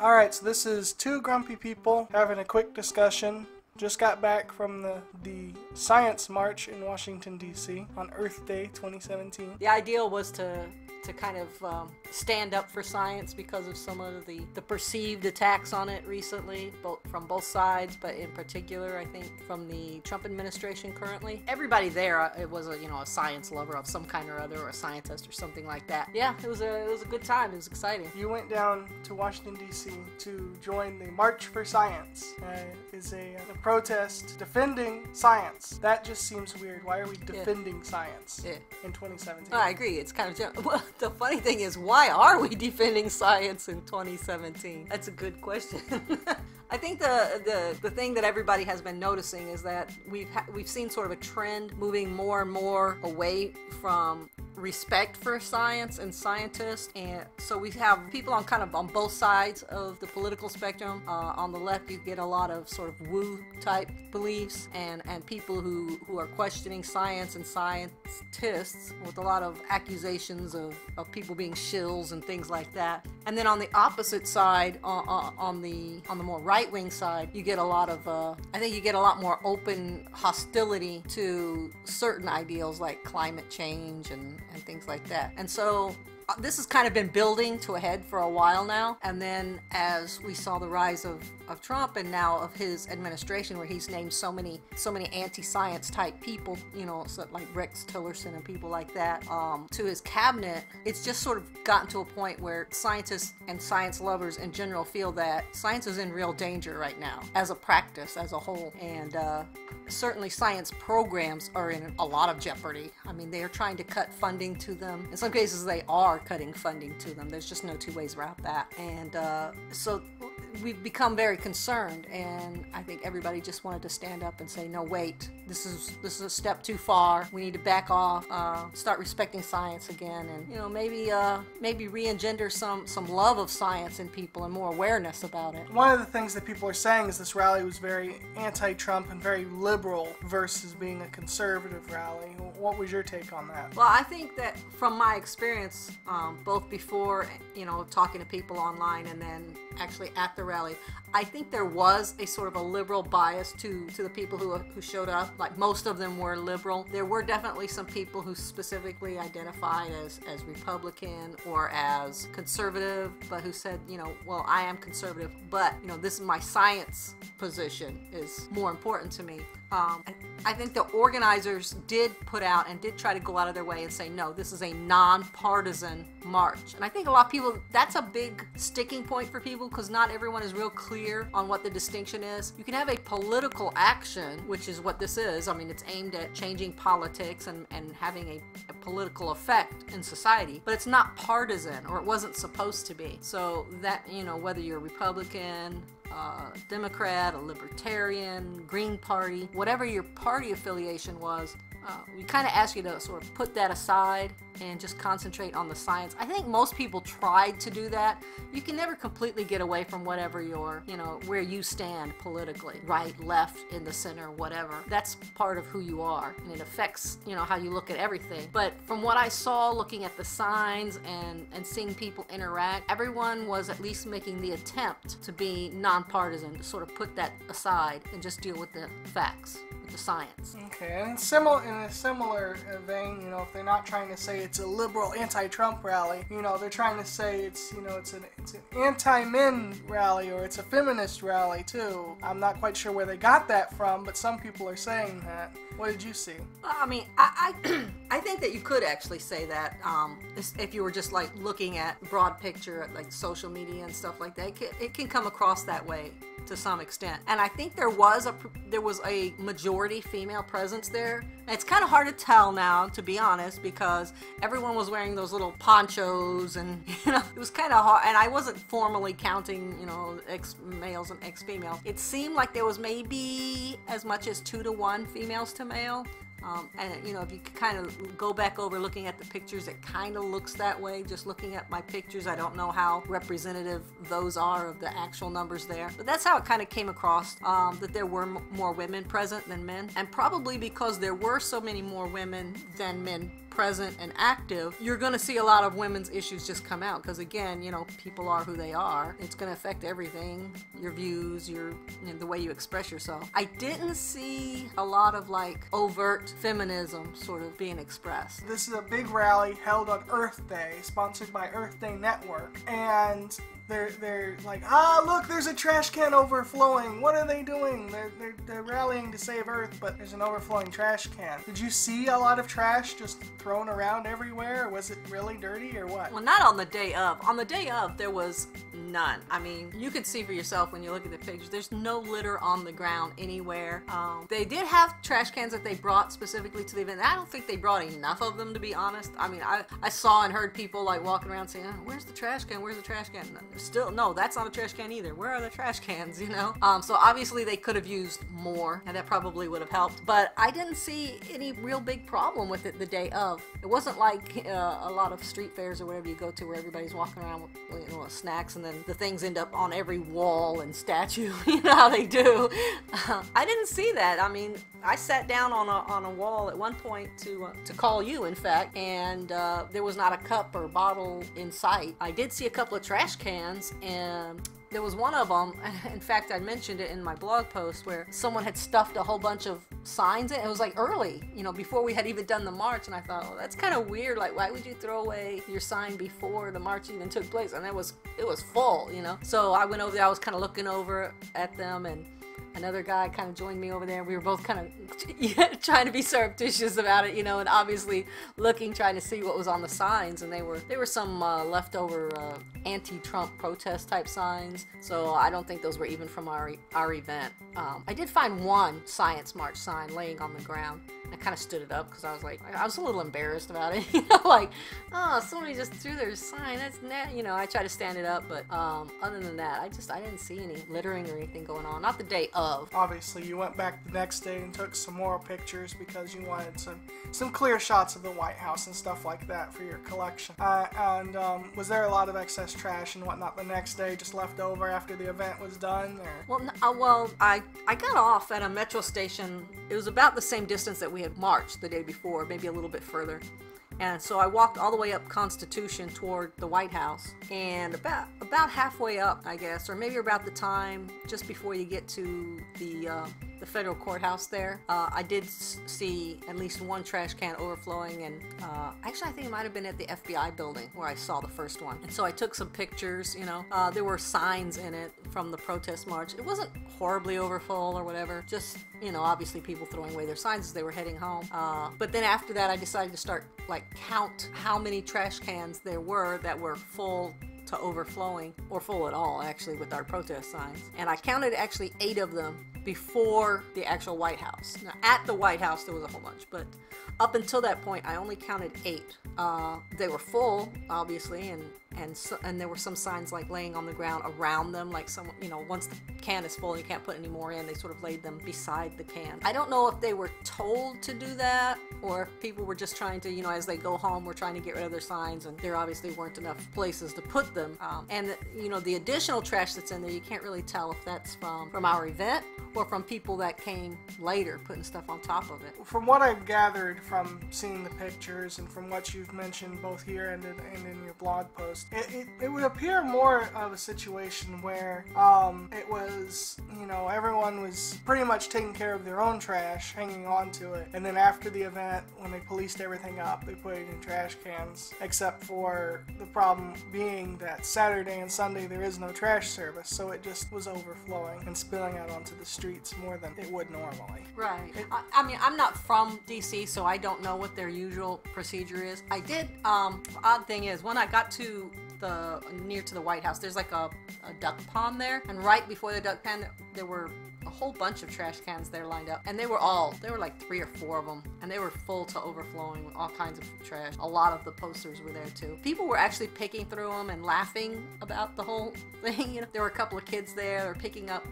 Alright, so this is two grumpy people having a quick discussion. Just got back from the Science March in Washington, D.C. on Earth Day 2017. The ideal was to kind of stand up for science because of some of the perceived attacks on it recently, from both sides, but in particular, I think, from the Trump administration currently. Everybody there, it was a science lover of some kind or other, or a scientist or something like that. Yeah, it was a good time. It was exciting. You went down to Washington, D.C. to join the March for Science. Is a protest defending science. That just seems weird. Why are we defending science in 2017? I agree. It's kind of well, the funny thing is, why are we defending science in 2017? That's a good question. I think the thing that everybody has been noticing is that we've seen sort of a trend moving more and more away from respect for science and scientists, and so we have people on both sides of the political spectrum. On the left, you get a lot of sort of woo type beliefs and people who are questioning science and scientists, with a lot of accusations of people being shills and things like that. And then on the opposite side, on the more right-wing side, you get a lot of I think you get a lot more open hostility to certain ideals like climate change and things like that. And so this has kind of been building to a head for a while now, and then as we saw the rise of Trump and now of his administration, where he's named so many anti-science type people, so like Rex Tillerson and people like that, to his cabinet, it's just sort of gotten to a point where scientists and science lovers in general feel that science is in real danger right now as a practice, as a whole, and certainly science programs are in a lot of jeopardy. I mean, they are trying to cut funding to them. In some cases, they are cutting funding to them. There's just no two ways around that. And so we've become very concerned, and I think everybody just wanted to stand up and say, no, wait, this is a step too far. We need to back off, start respecting science again, and maybe re-engender some love of science in people and more awareness about it. One of the things that people are saying is this rally was very anti-Trump and very liberal versus being a conservative rally. What was your take on that? Well, I think that from my experience, both before, talking to people online and then actually at the rally, I think there was a sort of a liberal bias to the people who showed up. Like, most of them were liberal. There were definitely some people who specifically identified as Republican or as conservative, but who said, well, I am conservative, but this is my science position is more important to me. I think the organizers did put out and did try to go out of their way and say, no, this is a nonpartisan march. And I think a lot of people, that's a big sticking point for people, because not everyone is real clear on what the distinction is. You can have a political action, which is what this is. I mean, it's aimed at changing politics and having a political effect in society, but it's not partisan, or it wasn't supposed to be. So that, whether you're a Republican, Democrat, a Libertarian, Green Party, whatever your party affiliation was, we kind of ask you to sort of put that aside and just concentrate on the science. I think most people tried to do that. You can never completely get away from whatever your, where you stand politically, right, left, in the center, whatever. That's part of who you are, and it affects, how you look at everything. But from what I saw, looking at the signs and seeing people interact, everyone was at least making the attempt to be nonpartisan, to sort of put that aside and just deal with the facts, with the science. Okay, and in a similar vein, if they're not trying to say it's a liberal anti-Trump rally, they're trying to say it's an anti-men rally, or it's a feminist rally too. I'm not quite sure where they got that from, but some people are saying that. What did you see? I mean, I think that you could actually say that if you were just like looking at broad picture at like social media and stuff like that. It can come across that way to some extent, and I think there was a majority female presence there. And it's kind of hard to tell now, to be honest, because everyone was wearing those little ponchos, and it was kind of hard. And I wasn't formally counting, ex-males and ex-females. It seemed like there was maybe as much as 2 to 1 females to male. And if you could kind of go back over looking at the pictures, it kind of looks that way. Just looking at my pictures, I don't know how representative those are of the actual numbers there, but that's how it kind of came across, that there were more women present than men, and probably because there were so many more women than men present and active, you're going to see a lot of women's issues just come out, because again, you know, people are who they are. It's going to affect everything, your views, your, you know, the way you express yourself. I didn't see a lot of like overt feminism sort of being expressed. This is a big rally held on Earth Day, sponsored by Earth Day Network, and they're like, look, there's a trash can overflowing. What are they doing? They're rallying to save Earth, but there's an overflowing trash can. Did you see a lot of trash just thrown around everywhere, or was it really dirty, or what? Well, not on the day of. On the day of, there was none. I mean, you can see for yourself when you look at the pictures. There's no litter on the ground anywhere. They did have trash cans that they brought specifically to the event. I don't think they brought enough of them, to be honest. I mean, I saw and heard people like walking around saying, where's the trash can? Where's the trash can? Still, no, that's not a trash can either. Where are the trash cans, you know? So obviously they could have used more, and that probably would have helped. But I didn't see any real big problem with it the day of. It wasn't like a lot of street fairs or whatever you go to where everybody's walking around with, you know, snacks, and then the things end up on every wall and statue. You know how they do. I didn't see that. I mean, I sat down on a wall at one point to call you, in fact, and there was not a cup or bottle in sight. I did see a couple of trash cans, and there was one of them, in fact, I mentioned it in my blog post, where someone had stuffed a whole bunch of signs in. It was like early, you know, before we had even done the march, and I thought, well, that's kind of weird. Like, why would you throw away your sign before the march even took place? And it was full, you know. So I went over there, I was kind of looking over at them, and another guy kind of joined me over there. We were both kind of trying to be surreptitious about it, you know, and obviously looking, trying to see what was on the signs. And they were some leftover anti-Trump protest type signs. So I don't think those were even from our event. I did find one Science March sign laying on the ground. I kind of stood it up because I was like, I was a little embarrassed about it, you know, like, oh, somebody just threw their sign, that's net, you know. I tried to stand it up, but other than that, I didn't see any littering or anything going on, not the day of. Obviously, you went back the next day and took some more pictures because you wanted some clear shots of the White House and stuff like that for your collection. And was there a lot of excess trash and whatnot the next day, just left over after the event was done? Or? Well, I got off at a metro station. It was about the same distance that we had marched the day before, maybe a little bit further. And so I walked all the way up Constitution toward the White House, and about halfway up, I guess, or maybe about the time just before you get to the federal courthouse there, I did see at least one trash can overflowing, and actually I think it might have been at the FBI building where I saw the first one. And so I took some pictures, you know. There were signs in it from the protest march. It wasn't horribly overfull or whatever, just, you know, obviously people throwing away their signs as they were heading home. But then after that, I decided to start, like, count how many trash cans there were that were full to overflowing, or full at all, actually, with our protest signs. And I counted actually 8 of them before the actual White House. Now, at the White House, there was a whole bunch, but up until that point, I only counted 8. They were full, obviously, and there were some signs like laying on the ground around them, like some, you know, once the can is full and you can't put any more in, they sort of laid them beside the can. I don't know if they were told to do that, or if people were just trying to, you know, as they go home, were trying to get rid of their signs, and there obviously weren't enough places to put them. And you know, the additional trash that's in there, you can't really tell if that's from our event or from people that came later putting stuff on top of it. From what I've gathered from seeing the pictures and from what you've mentioned both here and in your blog post, it would appear more of a situation where it was, you know, everyone was pretty much taking care of their own trash, hanging on to it, and then after the event, when they policed everything up, they put it in trash cans, except for the problem being that Saturday and Sunday there is no trash service, so it just was overflowing and spilling out onto the streets more than it would normally. Right. I mean, I'm not from DC, so I don't know what their usual procedure is. I did, odd thing is, when I got to near to the White House, there's like a duck pond there, and right before the duck pond, there were a whole bunch of trash cans there lined up, and there were like 3 or 4 of them, and they were full to overflowing with all kinds of trash. A lot of the posters were there too. People were actually picking through them and laughing about the whole thing. You know, there were a couple of kids there, or picking up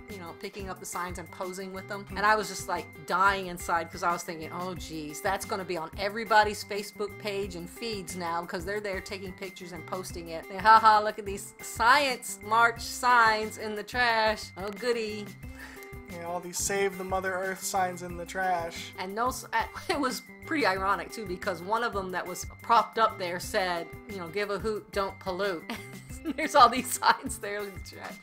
the signs and posing with them, and I was just like dying inside because I was thinking, oh geez, that's going to be on everybody's Facebook page and feeds now, because they're there taking pictures and posting it. They, haha, look at these Science March signs in the trash. Oh goody. you know, all these Save the Mother Earth signs in the trash. And it was pretty ironic too, because one of them that was propped up there said, you know, give a hoot, don't pollute. There's all these signs there in the trash.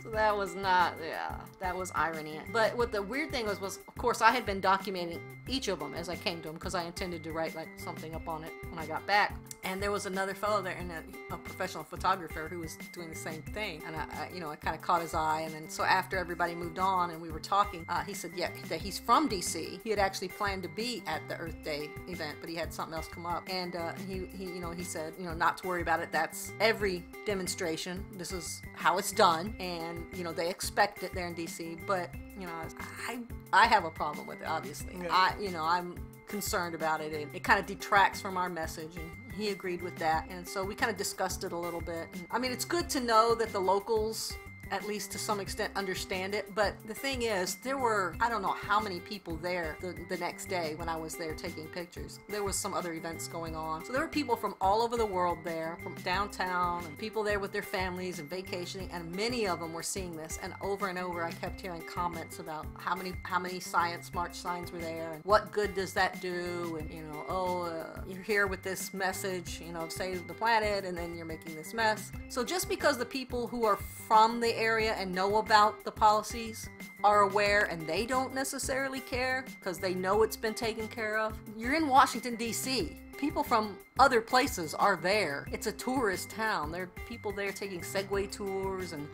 So that was not, yeah, that was irony. But what the weird thing was of course I had been documenting each of them as I came to them, because I intended to write like something up on it when I got back. And there was another fellow there, and a professional photographer, who was doing the same thing. And I kind of caught his eye. And then so after everybody moved on and we were talking, he said, yeah, that he's from DC. He had actually planned to be at the Earth Day event, but he had something else come up. And he said, you know, not to worry about it. That's every demonstration. This is how it's done, and you know they expect it there in DC. But you know, I have a problem with it. Obviously, yeah. I'm concerned about it. It kind of detracts from our message, and he agreed with that. And so we kind of discussed it a little bit. And, I mean, it's good to know that the locals, at least to some extent, understand it. But the thing is, there were, I don't know how many people there the next day when I was there taking pictures. There was some other events going on. So there were people from all over the world there, from downtown, and people there with their families and vacationing, and many of them were seeing this. And over I kept hearing comments about how many Science March signs were there, and what good does that do, and you know, you're here with this message, you know, of save the planet, and then you're making this mess. So just because the people who are from the area and know about the policies are aware, and they don't necessarily care because they know it's been taken care of. You're in Washington, D.C. People from other places are there. It's a tourist town. There are people there taking Segway tours and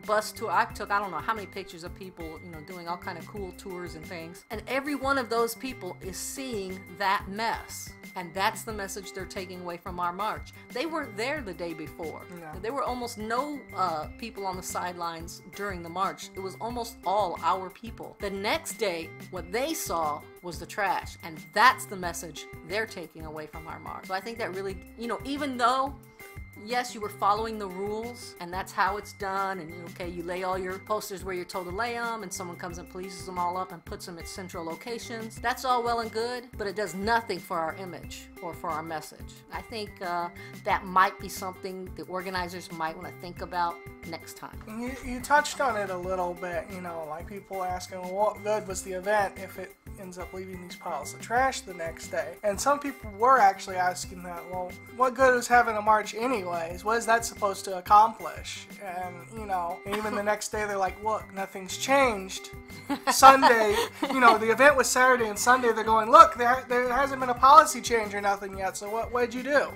bus tour. I don't know how many pictures of people, you know, doing all kind of cool tours and things. And every one of those people is seeing that mess. And that's the message they're taking away from our march. They weren't there the day before. No. There were almost no people on the sidelines during the march. It was almost all our people. The next day, what they saw was the trash. And that's the message they're taking away from our march. So I think that really, you know, even though yes, you were following the rules, and that's how it's done, and okay, you lay all your posters where you're told to lay them, and someone comes and polices them all up and puts them at central locations. That's all well and good, but it does nothing for our image or for our message. I think that might be something the organizers might want to think about next time. You touched on it a little bit, you know, like people asking, well, what good was the event if it ends up leaving these piles of trash the next day? And some people were actually asking that, well, what good is having a march anyways? What is that supposed to accomplish? And, you know, even the next day they're like, look, nothing's changed. Sunday, you know, the event was Saturday, and Sunday they're going, look, there hasn't been a policy change or nothing yet, so what did you do?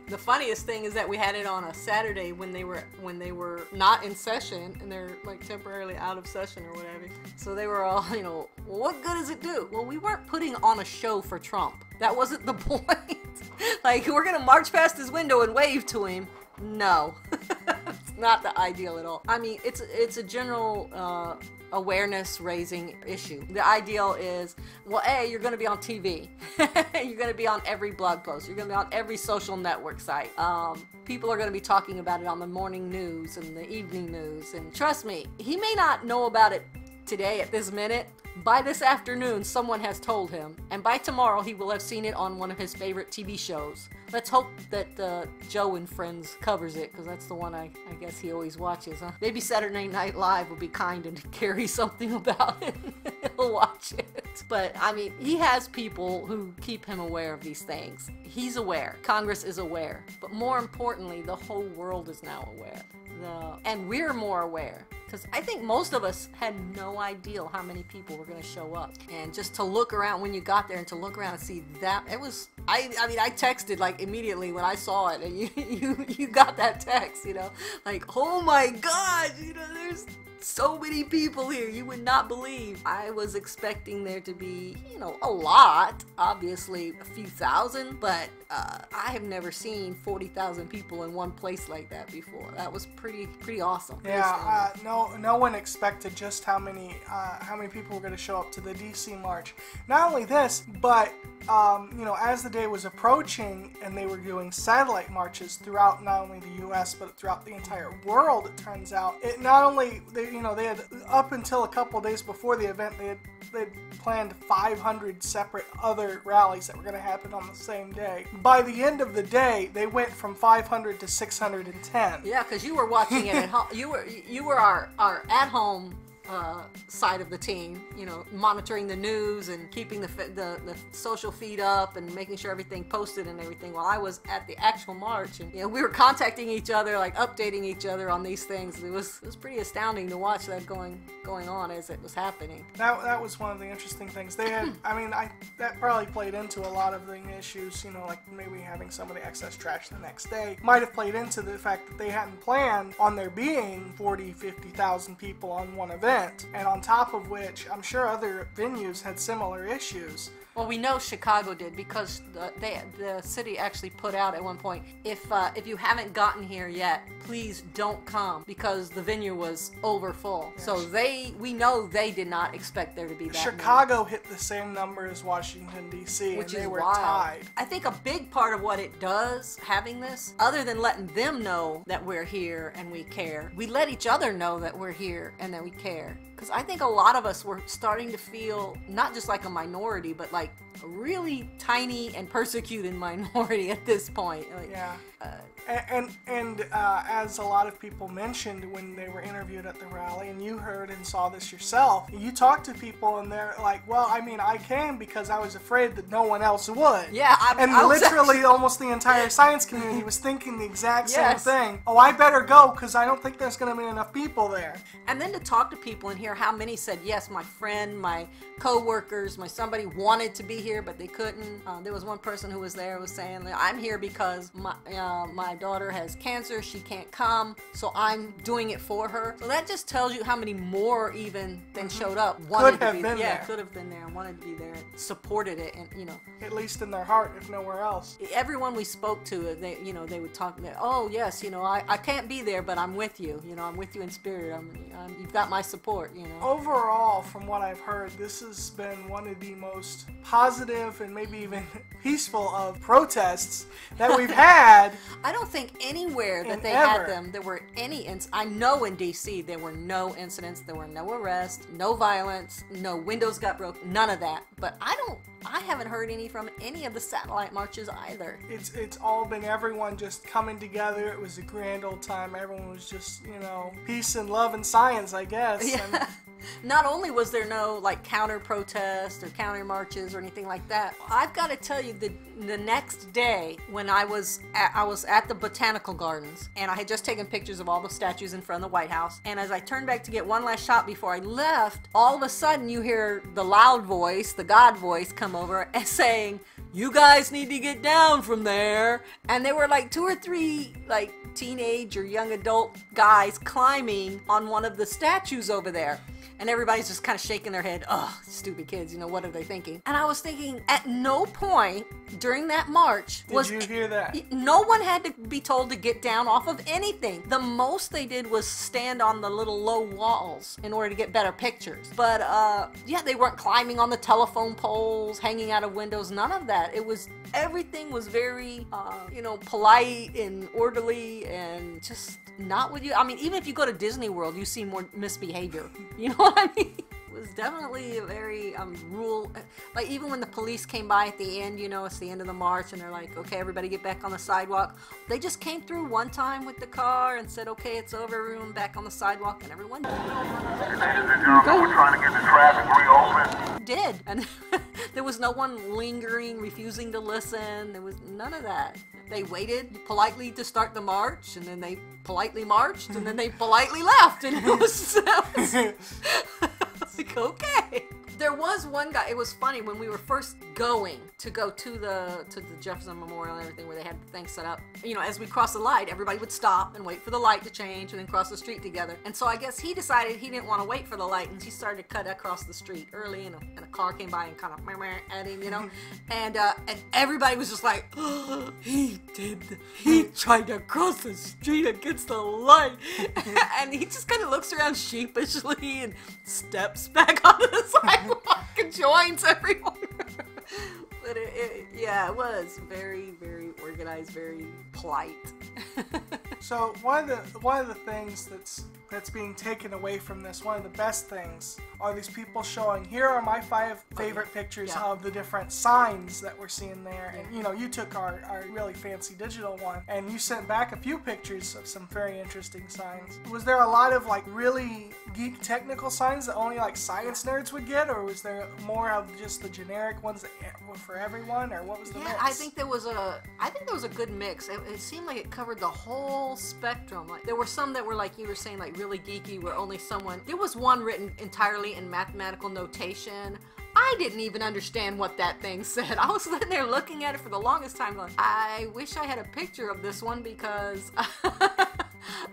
The funniest thing is that we had it on a Saturday when they were not in session, and they're like temporarily out of session or whatever. So they were all, you know, well, what good does it do? Well, we weren't putting on a show for Trump. That wasn't the point. Like, we're gonna march past his window and wave to him. No, it's not the ideal at all. I mean, it's a general awareness raising issue. The ideal is, well, A, you're going to be on TV. You're going to be on every blog post. You're going to be on every social network site. People are going to be talking about it on the morning news and the evening news. And trust me, he may not know about it today at this minute. By this afternoon, someone has told him, and by tomorrow he will have seen it on one of his favorite TV shows. Let's hope that Joe and Friends covers it, because that's the one I guess he always watches, huh? Maybe Saturday Night Live will be kind and carry something about it. He'll watch it. But, I mean, he has people who keep him aware of these things. He's aware. Congress is aware. But more importantly, the whole world is now aware. And we're more aware. Because I think most of us had no idea how many people were going to show up. And just to look around when you got there and to look around and see that, it was, I mean, I texted like immediately when I saw it, and you got that text, you know, like, oh my God, you know, there's so many people here, you would not believe. I was expecting there to be, you know, a lot, obviously a few thousand, but I have never seen 40,000 people in one place like that before. That was pretty awesome. Yeah, no one expected just how many people were going to show up to the DC March. Not only this, but you know, as the day was approaching and they were doing satellite marches throughout not only the U.S. but throughout the entire world, it turns out, it not only they had up until a couple days before the event they had planned 500 separate other rallies that were going to happen on the same day. By the end of the day, they went from 500 to 610. Yeah, because you were watching it at home. You were our at-home side of the team, you know, monitoring the news and keeping the social feed up and making sure everything posted and everything, while I was at the actual march. And, you know, we were contacting each other, like updating each other on these things. It was pretty astounding to watch that going on as it was happening. That was one of the interesting things. They had, I mean, that probably played into a lot of the issues, you know, like maybe having somebody excess trash the next day. Might have played into the fact that they hadn't planned on there being 40, 50,000 people on one event. And on top of which, I'm sure other venues had similar issues. Well, we know Chicago did, because the city actually put out at one point, if you haven't gotten here yet, please don't come, because the venue was over full. Yes. So we know they did not expect there to be that Chicago hit the same number as Washington, D.C., which and they were wild. tied. I think a big part of what it does, having this, other than letting them know that we're here and we care, we let each other know that we're here and that we care. Because I think a lot of us were starting to feel not just like a minority, but like a really tiny and persecuted minority at this point. Like, yeah. And as a lot of people mentioned when they were interviewed at the rally, and you heard and saw this yourself, you talk to people and they're like, well, I mean, I came because I was afraid that no one else would. Yeah. Literally almost the entire science community was thinking the exact same thing. Oh, I better go because I don't think there's going to be enough people there. And then to talk to people and hear how many said, yes, my friend, my co-workers, somebody wanted to be here, but they couldn't. There was one person who was there who was saying, I'm here because my daughter has cancer, she can't come, so I'm doing it for her. So that just tells you how many more even than showed up wanted to be there. Yeah, could have been there, wanted to be there, supported it, and you know. At least in their heart, if nowhere else. Everyone we spoke to, they would talk. Oh yes, I can't be there, but I'm with you. I'm with you in spirit. You've got my support. Overall, from what I've heard, this has been one of the most positive and maybe even peaceful of protests that we've had. I don't think anywhere that they had them there were any I know in DC there were no incidents, there were no arrests, no violence, no windows got broken, none of that. But I haven't heard any from any of the satellite marches either. It's all been everyone just coming together. It was a grand old time. Everyone was just, peace and love and science, I guess. Yeah. Not only was there no counter protest or counter marches or anything like that, I've got to tell you the next day when I was at the Botanical Gardens, and I had just taken pictures of all the statues in front of the White House, and as I turned back to get one last shot before I left, all of a sudden you hear the loud voice, the God voice, come over and saying, "You guys need to get down from there." And there were 2 or 3 teenage or young adult guys climbing on one of the statues over there. And everybody's just kind of shaking their head. Oh, stupid kids, what are they thinking? And I was thinking, at no point during that march Did you hear that? No one had to be told to get down off of anything. The most they did was stand on the little low walls in order to get better pictures. But they weren't climbing on the telephone poles, hanging out of windows, none of that. Everything was very, polite and orderly and just not with you. I mean, even if you go to Disney World, you see more misbehavior. You know what I mean? It was definitely a very even when the police came by at the end, it's the end of the march, and they're like, okay, everybody get back on the sidewalk. They just came through one time with the car and said, okay, it's over, everyone back on the sidewalk, and everyone did. We're trying to get the traffic reopened. Did. And there was no one lingering, refusing to listen. There was none of that. They waited politely to start the march, and then they politely marched, and then they politely left, and it was like, okay. There was one guy, it was funny, when we were first going to the Jefferson Memorial and everything, where they had things set up, as we crossed the light, everybody would stop and wait for the light to change and then cross the street together. And so I guess he decided he didn't want to wait for the light, and he started to cut across the street early, and a car came by and kind of at him, and everybody was just like, oh, he tried to cross the street against the light. And he just kind of looks around sheepishly and steps back onto the sidewalk and joins everyone. But it was very, very organized, very polite. So one of the things that's being taken away from this, one of the best things, are these people showing, here are my 5 favorite pictures of the different signs that we're seeing there. And you took our really fancy digital one, and you sent back a few pictures of some very interesting signs. Was there a lot of really geek technical signs that only like science nerds would get, or was there more of just the generic ones that were for everyone, or what was the mix? I think there was a good mix. It seemed like it covered the whole spectrum. Like there were some that were like you were saying, like really geeky, where only someone. There was one written entirely in mathematical notation. I didn't even understand what that thing said. I was sitting there looking at it for the longest time going, I wish I had a picture of this one because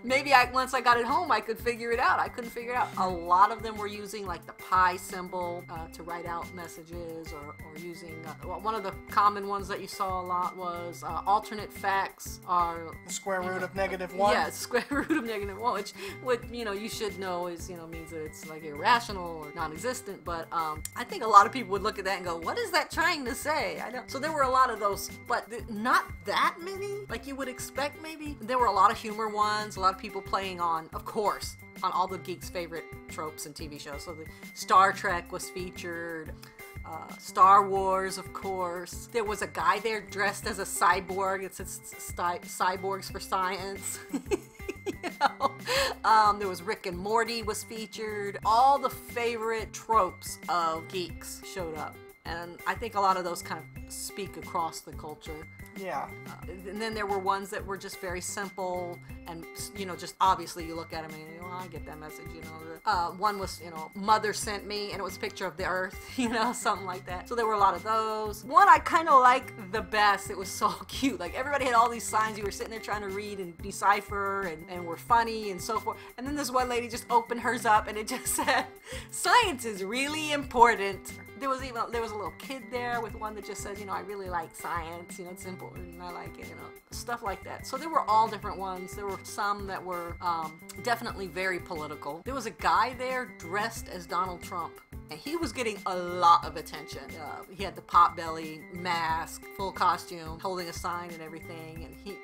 maybe once I got it home I could figure it out. I couldn't figure it out. A lot of them were using like the pi symbol to write out messages, or using one of the common ones that you saw a lot was alternate facts are the square root of -1. Yeah, square root of -1, which you should know is means that it's like irrational or non-existent. But I think a lot of people would look at that and go, what is that trying to say? I don't. So there were a lot of those, but not that many like you would expect. Maybe there were a lot of humor ones, a lot of people playing on, of course, on all the geeks' favorite tropes and TV shows. So the Star Trek was featured. Star Wars, of course. There was a guy there dressed as a cyborg. It says cyborgs for science. There was Rick and Morty was featured. All the favorite tropes of geeks showed up. And I think a lot of those kind of speak across the culture. Yeah. And then there were ones that were just very simple and, just obviously you look at them and I get that message, One was, mother sent me, and it was a picture of the earth, something like that. So there were a lot of those. One I kind of like the best. It was so cute. Like everybody had all these signs you were sitting there trying to read and decipher and were funny and so forth. And then this one lady just opened hers up and it just said, science is really important. There was a little kid there with one that just says, I really like science, it's important and I like it, stuff like that. So there were all different ones. There were some that were definitely very political. There was a guy there dressed as Donald Trump, and he was getting a lot of attention. He had the pot belly, mask, full costume, holding a sign and everything, and he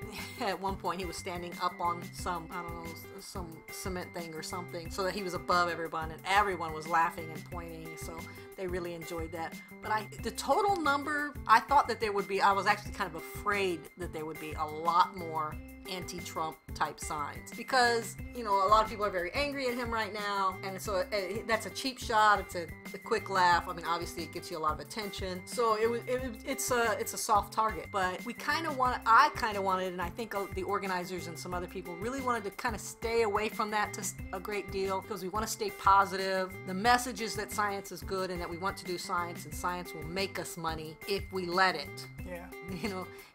at one point he was standing up on some, I don't know, some cement thing or something, so that he was above everyone, and everyone was laughing and pointing, so they really enjoyed that. But the total number, I thought that there would be, I was actually kind of afraid that there would be a lot more anti-Trump type signs, because a lot of people are very angry at him right now, and so that's a cheap shot. It's a quick laugh. I mean, obviously it gets you a lot of attention, so it's a soft target. But I kind of wanted, and I think the organizers and some other people really wanted to kind of stay away from that to a great deal, because we want to stay positive. The message is that science is good and that we want to do science, and science will make us money if we let it. Yeah.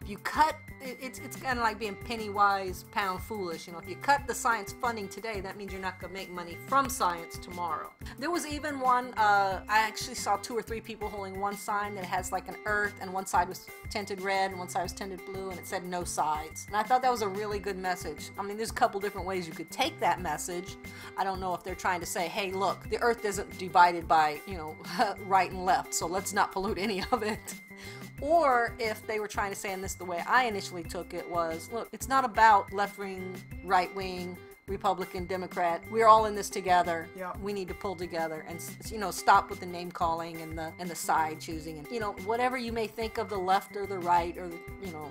If you cut, it's kind of like being penny wise, pound foolish. If you cut the science funding today, that means you're not going to make money from science tomorrow. There was even one, I actually saw 2 or 3 people holding one sign that has like an earth, and one side was tinted red and one side was tinted blue, and it said no sides. And I thought that was a really good message. I mean, there's a couple different ways you could take that message. I don't know if they're trying to say, hey, look, the earth isn't divided by, right and left, so let's not pollute any of it. Or if they were trying to say, and this is the way I initially took it, was, look, it's not about left-wing, right-wing, Republican, Democrat. We're all in this together. Yeah. We need to pull together and stop with the name calling and the side choosing, and whatever you may think of the left or the right, or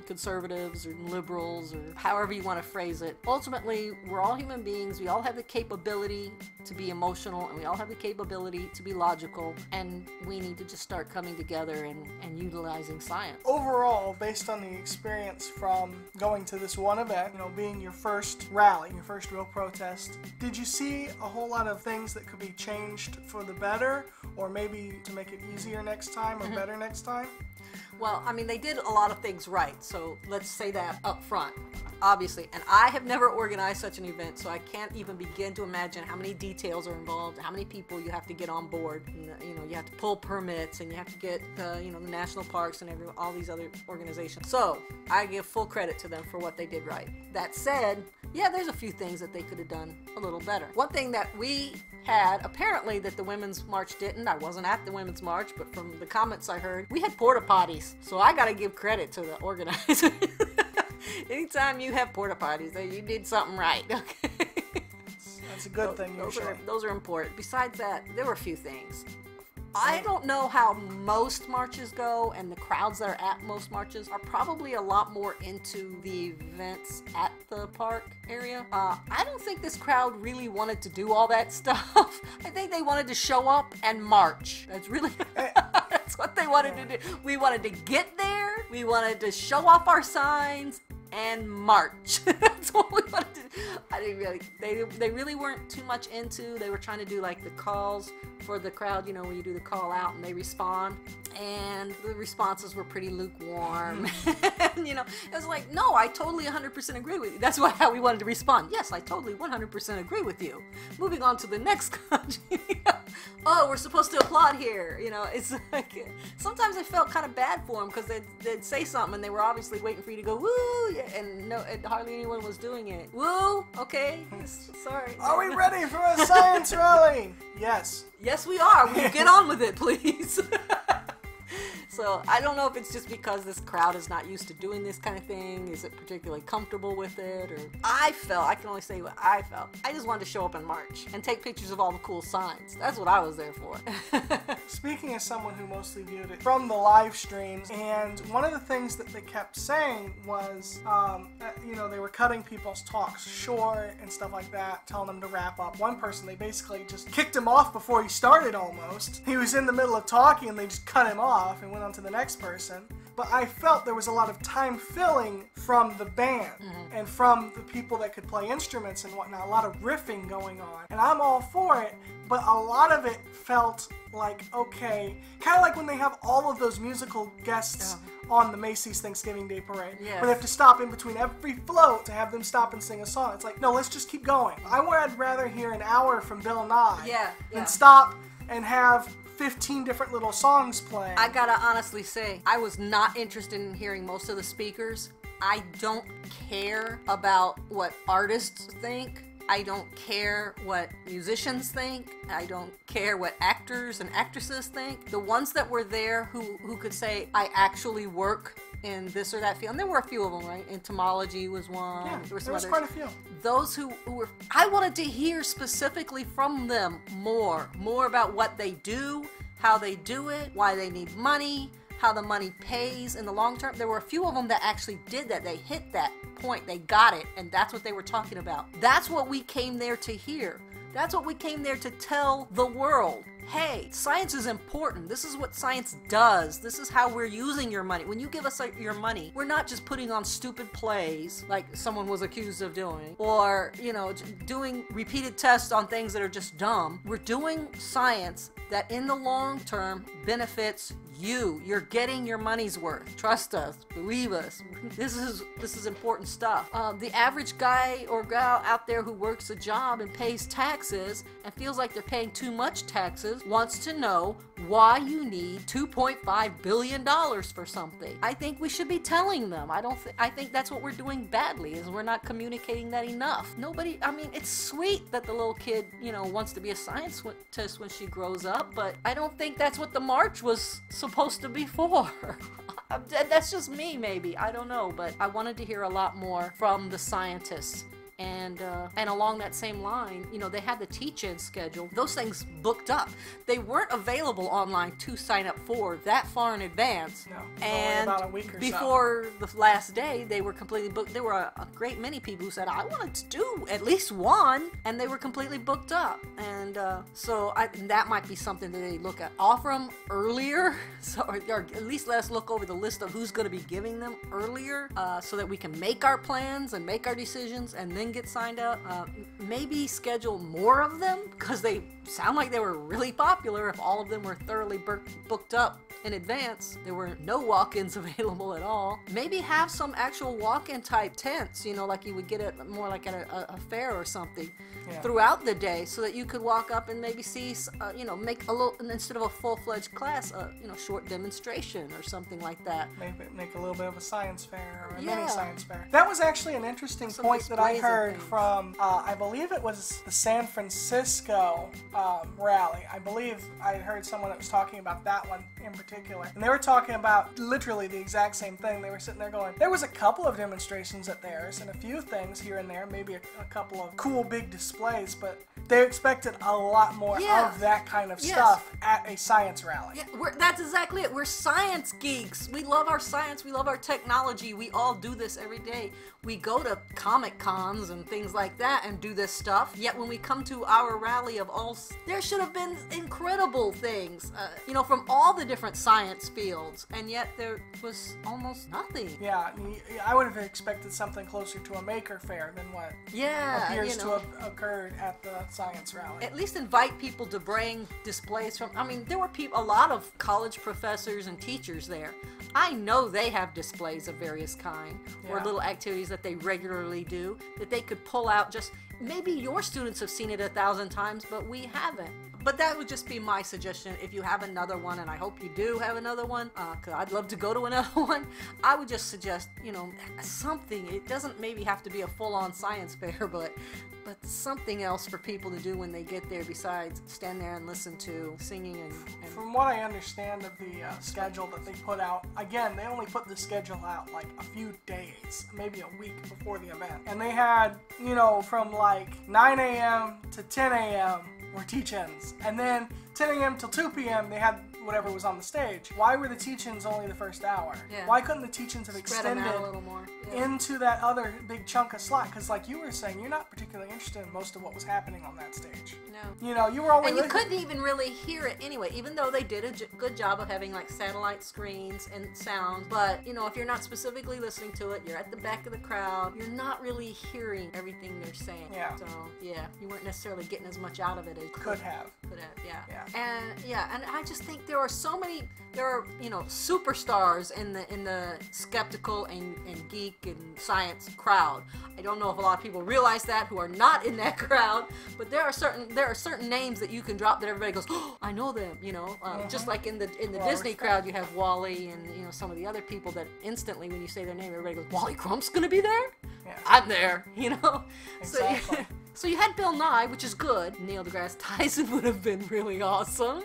conservatives or liberals, or however you want to phrase it. Ultimately, we're all human beings. We all have the capability to be emotional, and we all have the capability to be logical, and we need to just start coming together and utilizing science. Overall, based on the experience from going to this one event, being your first rally, your first real protest, did you see a whole lot of things that could be changed for the better, or maybe to make it easier next time or better next time? Well, I mean, they did a lot of things right, so let's say that up front, obviously. And I have never organized such an event, so I can't even begin to imagine how many details are involved, how many people you have to get on board. You have to pull permits, and you have to get, the national parks and all these other organizations. So I give full credit to them for what they did right. That said, yeah, there's a few things that they could have done a little better. One thing that we had, apparently, that the Women's March didn't, I wasn't at the Women's March, but from the comments I heard, we had porta potties. So I gotta give credit to the organizers. Anytime you have porta potties, you did something right. Okay. That's a good thing, usually. Those are important. Besides that, there were a few things. I don't know how most marches go, and the crowds that are at most marches are probably a lot more into the events at the park area. I don't think this crowd really wanted to do all that stuff. I think they wanted to show up and march. That's really, that's what they wanted to do. We wanted to get there, we wanted to show off our signs, and march. That's what we wanted to do. I didn't really, they really weren't too much into, they were trying to do like the calls for the crowd, you know, when you do the call out and they respond, and the responses were pretty lukewarm. And, you know, it was like, no, I totally 100% agree with you. That's how we wanted to respond. Yes, I totally 100% agree with you. Moving on to the next country. Oh, we're supposed to applaud here. You know, it's like, sometimes I felt kind of bad for them because they'd say something and they were obviously waiting for you to go, woo, yeah, and no, hardly anyone was doing it. Woo, okay, sorry. Are we ready for a science rally? Yes. Yes, we are. Will you get on with it, please? So I don't know if it's just because this crowd is not used to doing this kind of thing. Is it particularly comfortable with it? Or I can only say what I felt. I just wanted to show up and march and take pictures of all the cool signs. That's what I was there for. Speaking as someone who mostly viewed it from the live streams, and one of the things that they kept saying was, you know, they were cutting people's talks short and stuff like that, telling them to wrap up. One person, they basically just kicked him off before he started almost. He was in the middle of talking and they just cut him off and went on to the next person. But I felt there was a lot of time filling from the band and from the people that could play instruments and whatnot, a lot of riffing going on. And I'm all for it, but a lot of it felt like, okay, kind of like when they have all of those musical guests on the Macy's Thanksgiving Day Parade, where they have to stop in between every float to have them stop and sing a song. It's like, no, let's just keep going. I'd rather hear an hour from Bill Nye than stop and have 15 different little songs playing. I gotta honestly say, I was not interested in hearing most of the speakers. I don't care about what artists think. I don't care what musicians think. I don't care what actors and actresses think. The ones that were there who could say, I actually work in this or that field. And there were a few of them, right? Entomology was one. Yeah, there was quite a few. Those who were, I wanted to hear specifically from them more about what they do, how they do it, why they need money, how the money pays in the long term. There were a few of them that actually did that. They hit that point. They got it. And that's what they were talking about. That's what we came there to hear. That's what we came there to tell the world. Hey, science is important. This is what science does. This is how we're using your money. When you give us your money, we're not just putting on stupid plays like someone was accused of doing, or, you know, doing repeated tests on things that are just dumb. We're doing science that in the long term benefits you. You're getting your money's worth. Trust us. Believe us. This is important stuff. The average guy or gal out there who works a job and pays taxes and feels like they're paying too much taxes wants to know why you need $2.5 billion for something. I think we should be telling them. I think that's what we're doing badly, is we're not communicating that enough. Nobody, I mean, it's sweet that the little kid, you know, wants to be a scientist when she grows up, but I don't think that's what the march was supposed to be for. That's just me, maybe. I don't know, but I wanted to hear a lot more from the scientists. And along that same line, you know, they had the teach-in schedule. Those things booked up. They weren't available online to sign up for that far in advance. No, and only about a week or before the last day, they were completely booked. There were a great many people who said, I wanted to do at least one, and they were completely booked up. And so that might be something that they look at. Offer them earlier, so, or at least let us look over the list of who's going to be giving them earlier, so that we can make our plans and make our decisions and then get signed up. Maybe schedule more of them, because they sound like they were really popular. If all of them were thoroughly booked up in advance, there were no walk-ins available at all. Maybe have some actual walk-in type tents, you know, like you would get at more like at a fair or something, throughout the day, so that you could walk up and maybe see, you know, make a little, instead of a full-fledged class, you know, short demonstration or something like that. Make a little bit of a science fair or a mini science fair. That was actually an interesting point that I heard from, I believe it was the San Francisco rally. I believe I heard someone that was talking about that one in particular. particular, and they were talking about literally the exact same thing. They were sitting there going, there was a couple of demonstrations at theirs and a few things here and there, maybe a couple of cool big displays, but they expected a lot more of that kind of stuff at a science rally. Yeah, that's exactly it. We're science geeks. We love our science. We love our technology. We all do this every day. We go to Comic Cons and things like that and do this stuff. Yet when we come to our rally of all, there should have been incredible things, you know, from all the different science fields, and yet there was almost nothing. Yeah, I would have expected something closer to a maker fair than what appears to have occurred at the science rally. At least invite people to bring displays from, I mean, there were a lot of college professors and teachers there. I know they have displays of various kind or little activities that they regularly do that they could pull out. Just maybe your students have seen it 1,000 times, but we haven't. But that would just be my suggestion. If you have another one, and I hope you do have another one, because I'd love to go to another one, I would just suggest, you know, something. It doesn't maybe have to be a full-on science fair, but something else for people to do when they get there besides stand there and listen to singing and From what I understand of the schedule that they put out, again, they only put the schedule out like a few days, maybe a week before the event. And they had, you know, from like 9 a.m. to 10 a.m. were teach-ins. And then 10 a.m. till 2 p.m. they had whatever was on the stage. Why were the teach-ins only the first hour? Yeah. Why couldn't the teach-ins have spread them extended out a little more. into that other big chunk of slot? Because like you were saying, you're not particularly interested in most of what was happening on that stage. No. You know, you were only and you couldn't even really hear it anyway, even though they did a good job of having like satellite screens and sound. But, you know, if you're not specifically listening to it, you're at the back of the crowd, you're not really hearing everything they're saying. Yeah. So, yeah, you weren't necessarily getting as much out of it as could have. Yeah. And I just think there are so many, you know, superstars in the skeptical and geek and science crowd. I don't know if a lot of people realize that who are not in that crowd, but there are certain names that you can drop that everybody goes, oh, I know them, you know. Just like in the Disney crowd, you have Wally and, you know, some of the other people that instantly when you say their name, everybody goes, Wally Crump's gonna be there? Yeah. I'm there, you know. Exactly. So you had Bill Nye, which is good. Neil deGrasse Tyson would have been really awesome.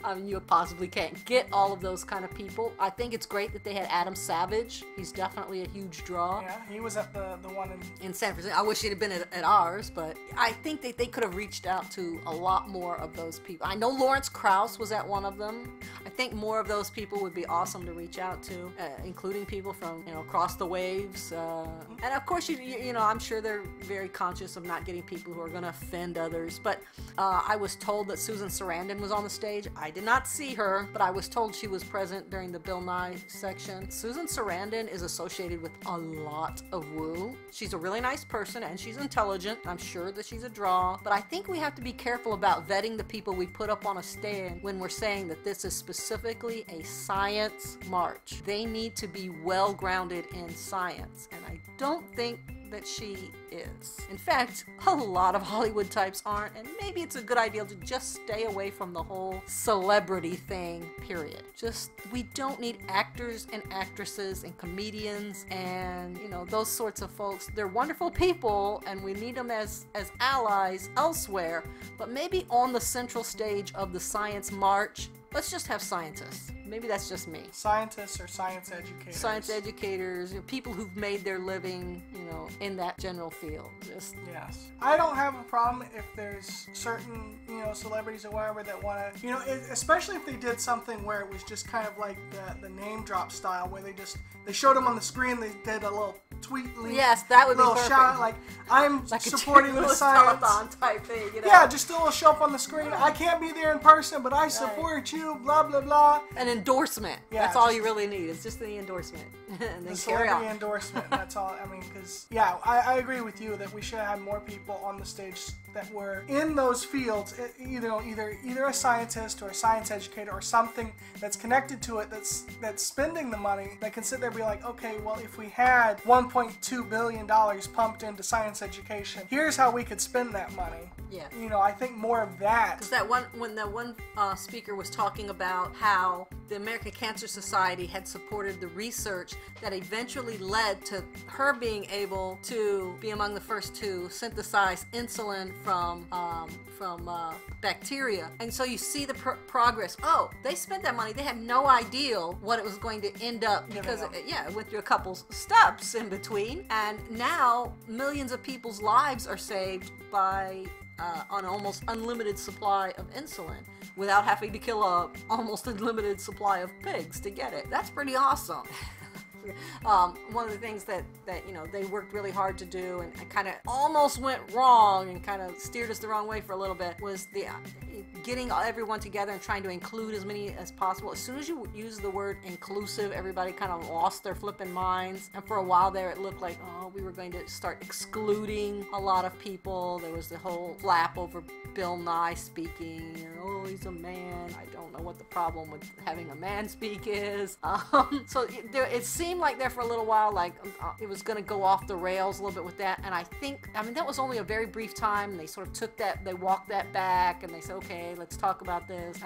I mean, you possibly can't get all of those kind of people. I think it's great that they had Adam Savage. He's definitely a huge draw. Yeah, he was at the one in San Francisco. I wish he'd have been at ours, but I think that they could have reached out to a lot more of those people. I know Lawrence Krauss was at one of them. I think more of those people would be awesome to reach out to, including people from, you know, across the waves. And of course, you know, I'm sure they're very conscious of not getting people who are going to offend others. But I was told that Susan Sarandon was on the stage. I did not see her, but I was told she was present during the Bill Nye section. Susan Sarandon is associated with a lot of woo. She's a really nice person and she's intelligent. I'm sure that she's a draw, but I think we have to be careful about vetting the people we put up on a stand when we're saying that this is specifically a science march. They need to be well grounded in science, and I don't think that she is. In fact, a lot of Hollywood types aren't, and maybe it's a good idea to just stay away from the whole celebrity thing, period. Just, we don't need actors and actresses and comedians and, you know, those sorts of folks. They're wonderful people, and we need them as allies elsewhere, but maybe on the central stage of the Science March, let's just have scientists. Maybe that's just me. Scientists or science educators. Science educators, you know, people who've made their living, you know, in that general field. Just yes. I don't have a problem if there's certain, you know, celebrities or whatever that want to, you know, especially if they did something where it was just kind of like the name drop style, where they showed them on the screen, they did a little tweet link. Yes, that would be little perfect. Shout, like, I'm like supporting the science. Telethon type thing, you know? Yeah, just a little show up on the screen. I can't be there in person, but I support you, blah, blah, blah. An endorsement. Yeah, that's all you really need. It's just the endorsement. And then the carry on. celebrity endorsement. That's all. I mean, because, yeah, I agree with you that we should have more people on the stage that were in those fields, either a scientist or a science educator or something that's connected to it, that's spending the money, that can sit there and be like, okay, well, if we had $1.2 billion pumped into science education, here's how we could spend that money. Yeah. You know, I think more of that. Because when that one speaker was talking about how the American Cancer Society had supported the research that eventually led to her being able to be among the first to synthesize insulin from bacteria. And so you see the progress. Oh, they spent that money. They had no idea what it was going to end up because it went through a couple steps in between. And now millions of people's lives are saved by an almost unlimited supply of insulin without having to kill a almost unlimited supply of pigs to get it. That's pretty awesome. One of the things that you know they worked really hard to do and kind of almost went wrong and kind of steered us the wrong way for a little bit was the getting everyone together and trying to include as many as possible. As soon as you use the word inclusive, everybody kind of lost their flipping minds, and for a while there it looked like, oh, we were going to start excluding a lot of people. There was the whole flap over Bill Nye speaking, oh, he's a man. I don't know what the problem with having a man speak is. So it seemed like there for a little while, like it was going to go off the rails a little bit with that. And I mean, that was only a very brief time. They sort of took that, they walked that back, and they said, okay, let's talk about this.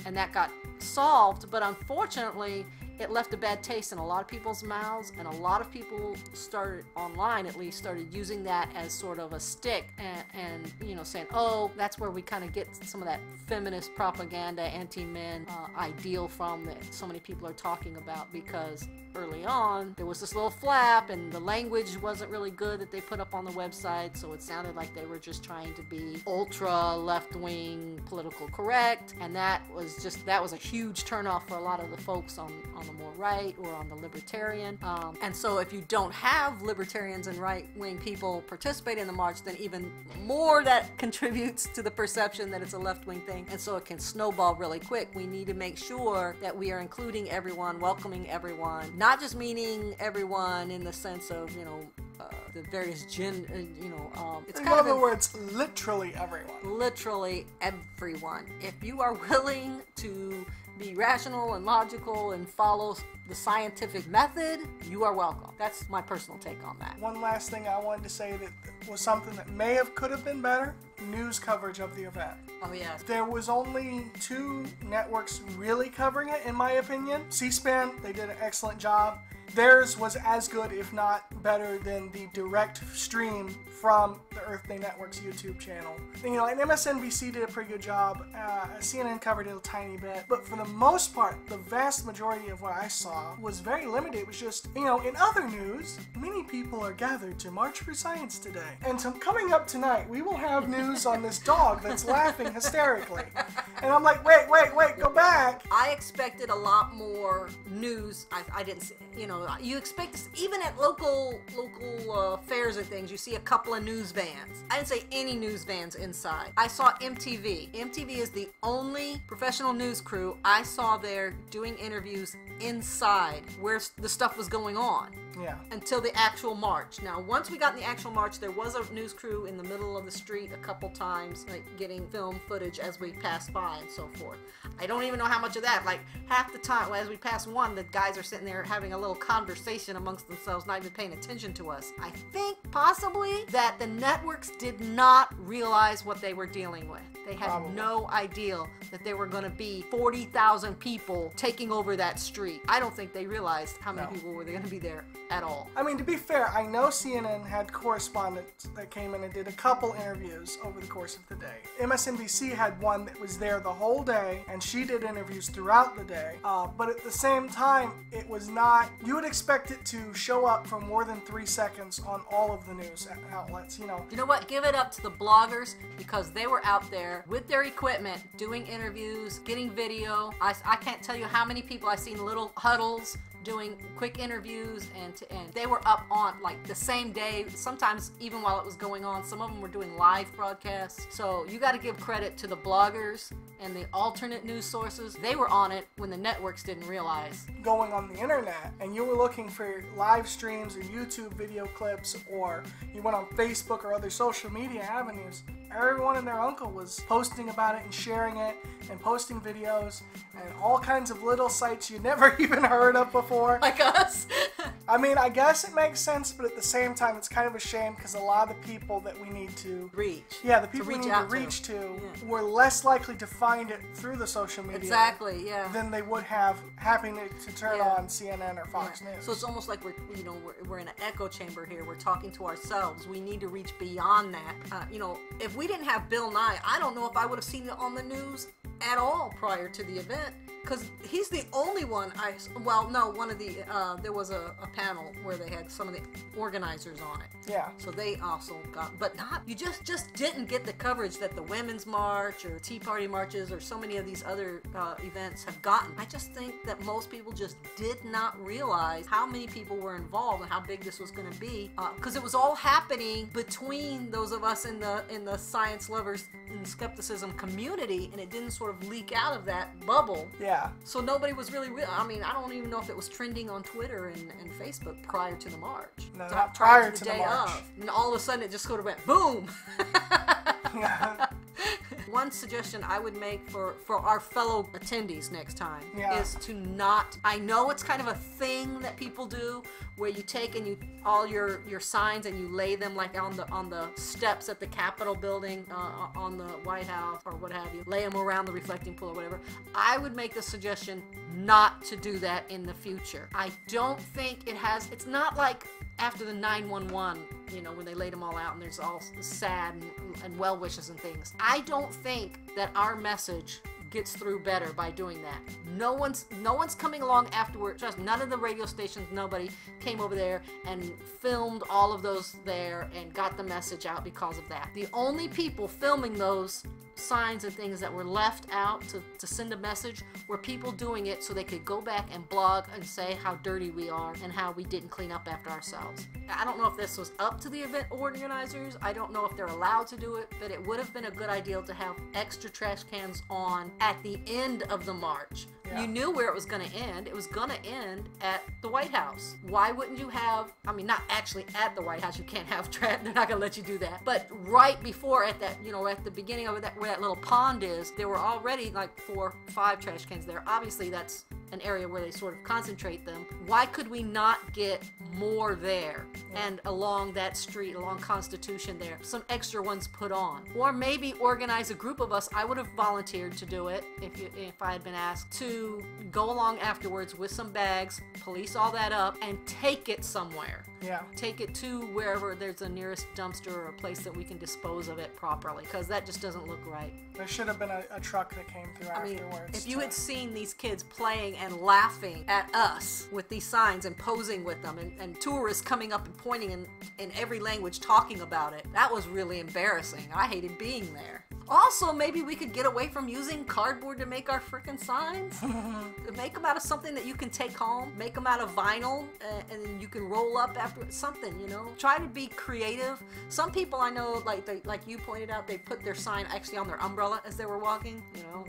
And that got solved. But unfortunately, it left a bad taste in a lot of people's mouths, and a lot of people started, online at least, started using that as sort of a stick and you know, saying, oh, that's where we kind of get some of that feminist propaganda, anti-men ideal from that so many people are talking about, because early on there was this little flap and the language wasn't really good that they put up on the website, so it sounded like they were just trying to be ultra left-wing political correct, and that was a huge turnoff for a lot of the folks on the more right or on the libertarian. And so if you don't have libertarians and right-wing people participate in the march, then even more that contributes to the perception that it's a left-wing thing, and so it can snowball really quick. We need to make sure that we are including everyone, welcoming everyone, not just meaning everyone in the sense of, you know, the various it's in kind other words, literally everyone. Literally everyone. If you are willing to be rational and logical and follow the scientific method, you are welcome. That's my personal take on that. One last thing I wanted to say that was something that could have been better: news coverage of the event. Oh yes. There was only 2 networks really covering it, in my opinion. C-SPAN, they did an excellent job. Theirs was as good, if not better, than the direct stream from the Earth Day Network's YouTube channel. You know, and MSNBC did a pretty good job. CNN covered it a tiny bit. But for the most part, the vast majority of what I saw was very limited. It was just, you know, in other news, many people are gathered to march for science today. And so coming up tonight, we will have news on this dog that's laughing hysterically. And I'm like, wait, go back. I expected a lot more news. I didn't see, you know, you expect, even at local fairs and things, you see a couple of news vans. I didn't see any news vans inside. I saw MTV. MTV is the only professional news crew I saw there doing interviews inside where the stuff was going on. Yeah. Until the actual march. Now, once we got in the actual march, there was a news crew in the middle of the street a couple times, like getting film footage as we passed by and so forth. I don't even know how much of that. Like half the time, as we pass one, the guys are sitting there having a little conversation amongst themselves, not even paying attention to us. I think possibly that the networks did not realize what they were dealing with. They had no idea that there were going to be 40,000 people taking over that street. I don't think they realized how many people were going to be there at all. I mean, to be fair, I know CNN had correspondents that came in and did a couple interviews over the course of the day. MSNBC had one that was there the whole day, and she did interviews throughout the day. But at the same time, it was not, you would expect it to show up for more than 3 seconds on all of the news outlets, you know. You know what? Give it up to the bloggers, because they were out there with their equipment, doing interviews, getting video. I can't tell you how many people I've seen little huddles doing quick interviews, and they were up on like the same day, sometimes even while it was going on. Some of them were doing live broadcasts. So you got to give credit to the bloggers and the alternate news sources. They were on it when the networks didn't realize. Going on the internet and you were looking for live streams or YouTube video clips, or you went on Facebook or other social media avenues, everyone and their uncle was posting about it and sharing it and posting videos and all kinds of little sites you never even heard of before. Like us. I mean, I guess it makes sense, but at the same time, it's kind of a shame because a lot of the people that we need to reach. Yeah, the people we reach need out to reach to Yeah. were less likely to find it through the social media. Exactly, yeah. Than they would have having to turn Yeah. on CNN or Fox News. So it's almost like we're in an echo chamber here. We're talking to ourselves. We need to reach beyond that. If we didn't have Bill Nye, I don't know if I would have seen it on the news at all prior to the event. Because he's the only one there was a panel where they had some of the organizers on it. Yeah. So they also got, but not, you just didn't get the coverage that the Women's March or Tea Party marches or so many of these other events have gotten. I just think that most people just did not realize how many people were involved and how big this was going to be. Because it was all happening between those of us in the science lovers and skepticism community, and it didn't sort of leak out of that bubble. Yeah. So nobody was really, I mean, I don't even know if it was trending on Twitter and Facebook prior to the march. No, not prior to the day march. And all of a sudden it just sort of went boom. Yeah. One suggestion I would make for our fellow attendees next time is to not, I know it's kind of a thing that people do where you take and all your signs and you lay them like on the steps at the Capitol building, on the White House or what have you, lay them around the reflecting pool or whatever. I would make the suggestion not to do that in the future. I don't think it's not like after the 911, when they laid them all out and there's all sad and well wishes and things. I don't think that our message gets through better by doing that. No one's coming along afterward. Trust me, none of the radio stations, nobody came over there and filmed all of those there and got the message out because of that. The only people filming those signs and things that were left out to send a message were people doing it so they could go back and blog and say how dirty we are and how we didn't clean up after ourselves. I don't know if this was up to the event organizers. I don't know if they're allowed to do it, but it would have been a good idea to have extra trash cans on at the end of the march. Yeah. You knew where it was going to end. It was going to end at the White House. Why wouldn't you have, I mean, not actually at the White House, you can't have trash, they're not going to let you do that, but right before at that, at the beginning of that, where that little pond is, there were already like 4 or 5 trash cans there. Obviously that's an area where they sort of concentrate them. Why could we not get more there? And along that street, along Constitution there, some extra ones put on. Or maybe organize a group of us. I would have volunteered to do it if I had been asked, to go along afterwards with some bags, police all that up, and take it somewhere. Yeah. Take it to wherever there's the nearest dumpster or a place that we can dispose of it properly, because that just doesn't look right. There should have been a truck that came through afterwards. If you had seen these kids playing and laughing at us with these signs and posing with them, and tourists coming up and pointing in every language talking about it, that was really embarrassing. I hated being there. Also, maybe we could get away from using cardboard to make our frickin' signs. Make them out of something that you can take home. Make them out of vinyl, and you can roll up after something, Try to be creative. Some people I know, like you pointed out, they put their sign actually on their umbrella as they were walking.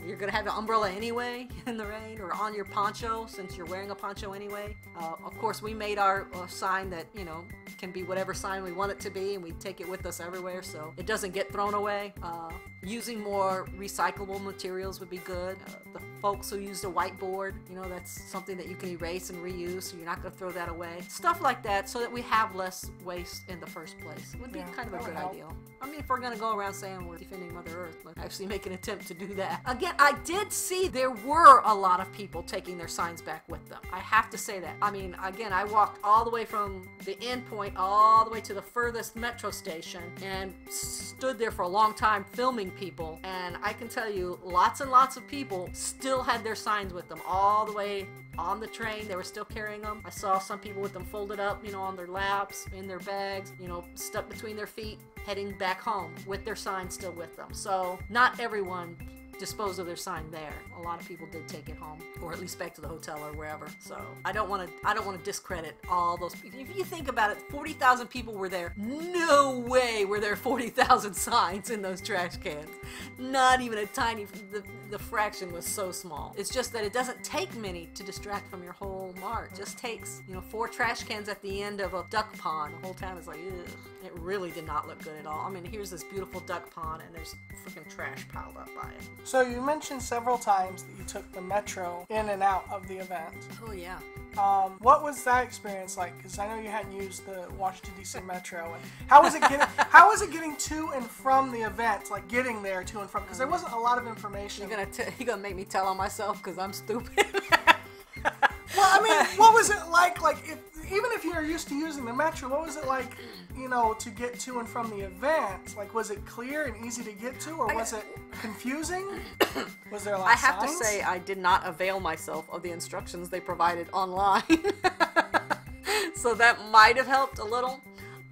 You're going to have an umbrella anyway in the rain, or on your poncho since you're wearing a poncho anyway. Of course, we made our sign that, can be whatever sign we want it to be, and we take it with us everywhere so it doesn't get thrown away. Using more recyclable materials would be good. The folks who used a whiteboard, that's something that you can erase and reuse, so you're not going to throw that away. Stuff like that, so that we have less waste in the first place. Would be kind of a good idea. I mean, if we're going to go around saying we're defending Mother Earth, let's actually make an attempt to do that. Again, I did see there were a lot of people taking their signs back with them. I have to say that. I mean, again, I walked all the way from the end point all the way to the furthest metro station and stood there for a long time filming people, and I can tell you lots and lots of people still had their signs with them all the way on the train. They were still carrying them. I saw some people with them folded up, on their laps, in their bags, stuck between their feet, heading back home with their signs still with them. So not everyone disposed of their sign there. A lot of people did take it home, or at least back to the hotel or wherever. So I don't want to discredit all those people. If you think about it, 40,000 people were there. No way were there 40,000 signs in those trash cans. Not even a tiny. The fraction was so small. It's just that it doesn't take many to distract from your whole march. It just takes 4 trash cans at the end of a duck pond. The whole town is like, ugh. It really did not look good at all. I mean, here's this beautiful duck pond, and there's freaking trash piled up by it. So you mentioned several times that you took the metro in and out of the event. Oh yeah. What was that experience like? Because I know you hadn't used the Washington D.C. Metro. And how was it getting to and from the event? Like getting there to and from? Because there wasn't a lot of information. You're gonna make me tell on myself because I'm stupid. Well, I mean, what was it like? Like, even if you're used to using the Metro, what was it like, to get to and from the event? Like, was it clear and easy to get to, or was it confusing? Was there a lot of I have signs? to say, I did not avail myself of the instructions they provided online. So that might have helped a little.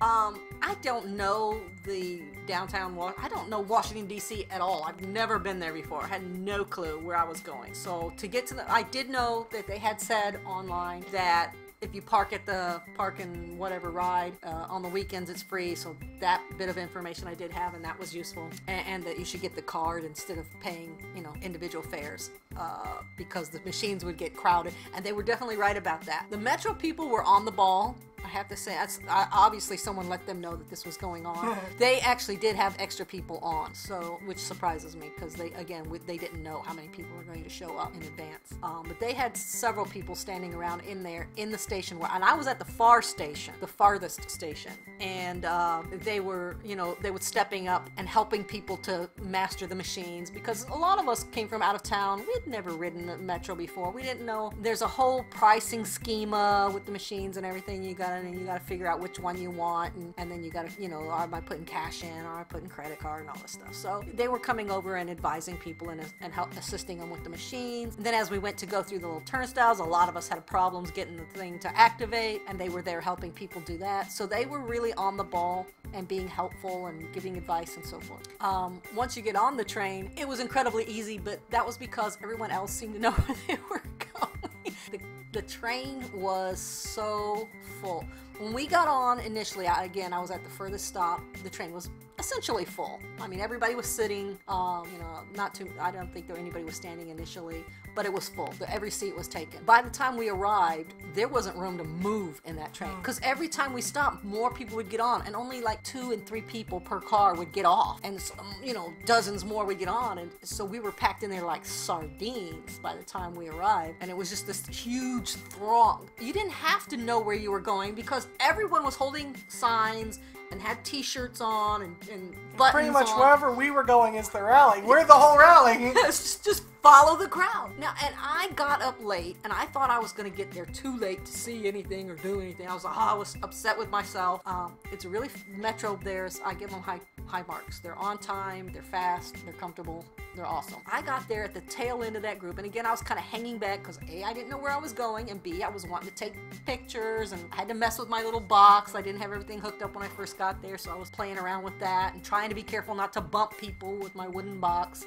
I don't know the downtown, I don't know Washington, D.C. at all. I've never been there before. I had no clue where I was going. So to get to I did know that they had said online that if you park at the park and whatever ride on the weekends, it's free. So that bit of information I did have, and that was useful. And that you should get the card instead of paying, individual fares because the machines would get crowded. And they were definitely right about that. The Metro people were on the ball. I have to say, obviously someone let them know that this was going on. They actually did have extra people on, which surprises me because they didn't know how many people were going to show up in advance. But they had several people standing around in there in the station and I was at the farthest station, and they were, they were stepping up and helping people to master the machines because a lot of us came from out of town. We had never ridden the Metro before. We didn't know there's a whole pricing schema with the machines and everything. You got to figure out which one you want, and then you got to, am I putting cash in, or am I putting credit card and all this stuff. So they were coming over and advising people and assisting them with the machines. And then as we went to go through the little turnstiles, a lot of us had problems getting the thing to activate, and they were there helping people do that. So they were really on the ball and being helpful and giving advice and so forth. Once you get on the train, it was incredibly easy, but that was because everyone else seemed to know where they were going. The train was so full. When we got on initially, I was at the furthest stop. The train was essentially full. I mean, everybody was sitting, I don't think anybody was standing initially, but it was full. Every seat was taken. By the time we arrived, there wasn't room to move in that train because every time we stopped, more people would get on, and only like 2 and 3 people per car would get off, and dozens more would get on, and so we were packed in there like sardines by the time we arrived, and it was just this huge throng. You didn't have to know where you were going because everyone was holding signs and had t-shirts on and buttons pretty much on. wherever we were going is the rally. We're the whole rally. just follow the crowd. Now, and I got up late, and I thought I was going to get there too late to see anything or do anything. I was upset with myself. It's a really Metro. I give them high marks. They're on time. They're fast. They're comfortable. They're awesome. I got there at the tail end of that group, and again, I was kind of hanging back because A, I didn't know where I was going, and B, I was wanting to take pictures, and I had to mess with my little box. I didn't have everything hooked up when I first got there, so I was playing around with that and trying to be careful not to bump people with my wooden box.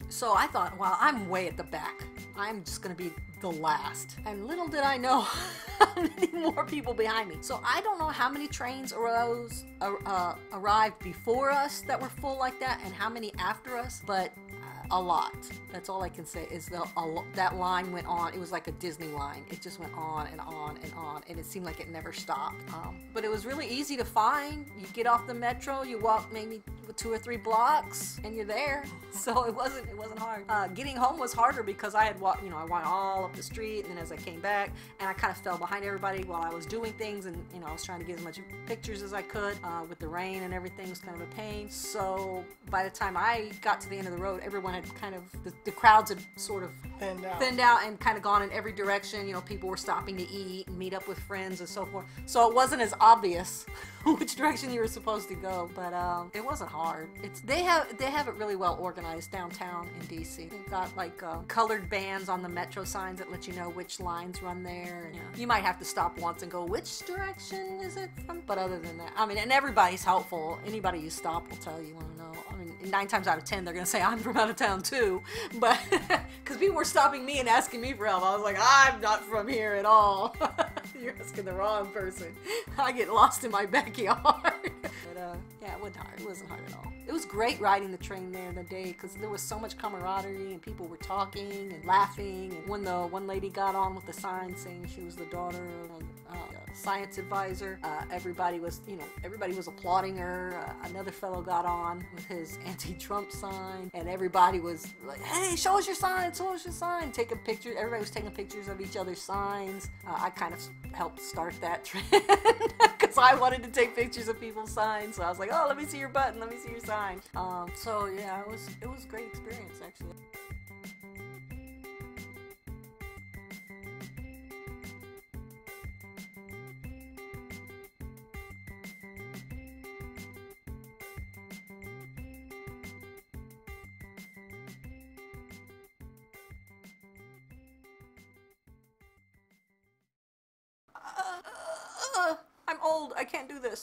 So I thought, well, I'm way at the back. I'm just going to be the last. And little did I know how many more people behind me. So I don't know how many trains arrived before us that were full like that and how many after us, but a lot. That's all I can say is that line went on. It was like a Disney line. It just went on and on and on, and it seemed like it never stopped. But it was really easy to find. You get off the Metro, you walk maybe 2 or 3 blocks, and you're there. So it wasn't hard. Getting home was harder because I had walked, I went all up the street, and then as I came back, and I kind of fell behind everybody while I was doing things, and I was trying to get as much pictures as I could. With the rain and everything, it was kind of a pain. So by the time I got to the end of the road, everyone had kind of, the crowds had sort of thinned out and kind of gone in every direction. People were stopping to eat and meet up with friends and so forth. So it wasn't as obvious which direction you were supposed to go, but it wasn't hard. They have it really well organized downtown in DC. They've got like colored bands on the Metro signs that let you know which lines run there. You might have to stop once and go, which direction is it from? But other than that, and everybody's helpful. Anybody you stop will tell you. 9 times out of 10 they're gonna say I'm from out of town too, but because people were stopping me and asking me for help, I was like, I'm not from here at all. You're asking the wrong person. I get lost in my backyard. But yeah, it wasn't hard. It wasn't hard at all. It was great riding the train there the day because there was so much camaraderie and people were talking and laughing. And when the one lady got on with the sign saying she was the daughter of a science advisor, everybody was applauding her. Another fellow got on with his anti-Trump sign, and everybody was like, "Hey, show us your sign! Show us your sign!" Taking pictures. Everybody was taking pictures of each other's signs. I kind of helped start that trend because I wanted to take pictures of people's signs. So I was like, "Oh, let me see your button. Let me see your sign." So yeah, it was a great experience actually. I'm old. I can't do this.